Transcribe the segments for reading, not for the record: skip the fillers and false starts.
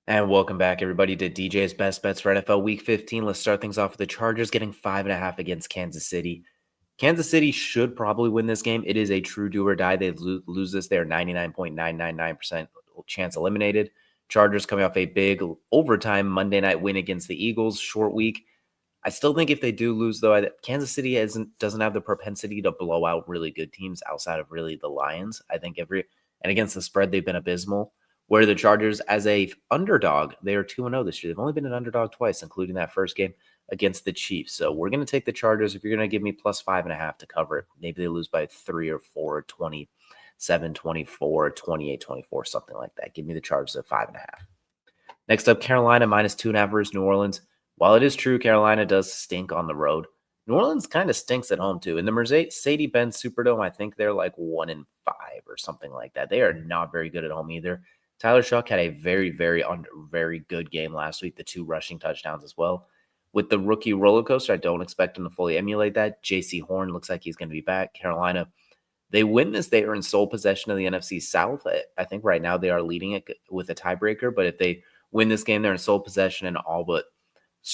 And welcome back, everybody, to DJ's Best Bets for NFL Week 15. Let's start things off with the Chargers getting 5.5 against Kansas City. Kansas City should probably win this game. It is a true do or die. They lose this, they're 99.999% chance eliminated. Chargers coming off a big overtime Monday night win against the Eagles. Short week. I still think if they do lose, though, Kansas City doesn't have the propensity to blow out really good teams outside of really the Lions. I think and against the spread, they've been abysmal. Where the Chargers, as a underdog, they are 2-0 this year. They've only been an underdog twice, including that first game against the Chiefs. So we're going to take the Chargers. If you're going to give me plus 5.5 to cover it, maybe they lose by 3 or 4, 27, 24, 28, 24, something like that. Give me the Chargers at 5.5. Next up, Carolina minus 2.5 versus New Orleans. While it is true Carolina does stink on the road, New Orleans kind of stinks at home too. In the Mercedes-Benz Superdome, I think they're like 1-5 or something like that. They are not very good at home either. Tyler Shuck had a very, very good game last week. The 2 rushing touchdowns as well. With the rookie roller coaster, I don't expect him to fully emulate that. J.C. Horn looks like he's going to be back. Carolina, they win this, they are in sole possession of the NFC South. I think right now they are leading it with a tiebreaker, but if they win this game, they're in sole possession and all but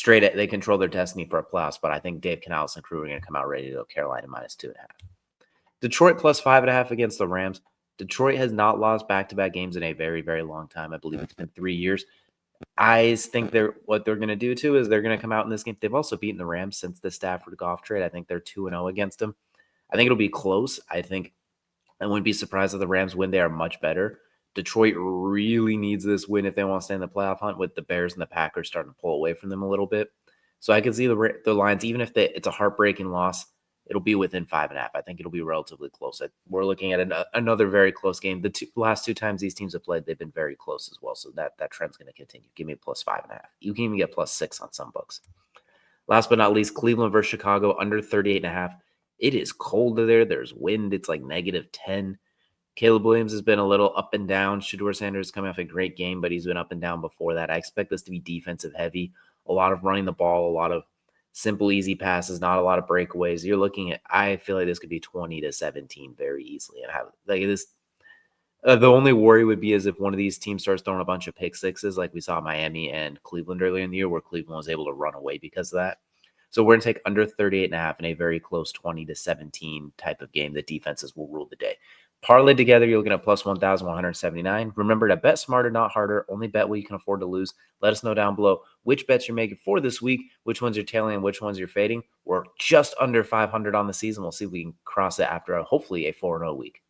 they control their destiny for a playoffs. But I think Dave Canales and crew are going to come out ready to go. Carolina minus 2.5. Detroit plus 5.5 against the Rams. Detroit has not lost back-to-back games in a very, very long time. I believe it's been 3 years. I think what they're going to do too is they're going to come out in this game. They've also beaten the Rams since the Stafford Goff trade. I think they're 2-0 against them. I think it'll be close. I wouldn't be surprised if the Rams win. They are much better. Detroit really needs this win if they want to stay in the playoff hunt, with the Bears and the Packers starting to pull away from them a little bit. So I can see the Lions, even if it's a heartbreaking loss, it'll be within 5.5. I think it'll be relatively close. We're looking at another very close game. The last 2 times these teams have played, they've been very close as well. So that trend's going to continue. Give me plus 5.5. You can even get plus 6 on some books. Last but not least, Cleveland versus Chicago, under 38.5. It is cold there. There's wind. It's like -10. Caleb Williams has been a little up and down. Shedeur Sanders coming off a great game, but he's been up and down before that. I expect this to be defensive heavy. A lot of running the ball, a lot of simple, easy passes, not a lot of breakaways. You're looking at, I feel like this could be 20-17 very easily. And have like this. The only worry would be is if one of these teams starts throwing a bunch of pick sixes, like we saw Miami and Cleveland earlier in the year, where Cleveland was able to run away because of that. So we're going to take under 38.5 in a very close 20-17 type of game. The defenses will rule the day. Parlayed together, you're looking at plus 1,179. Remember to bet smarter, not harder. Only bet what you can afford to lose. Let us know down below which bets you're making for this week, which ones you're tailing, and which ones you're fading. We're just under 500 on the season. We'll see if we can cross it after hopefully a 4-0 week.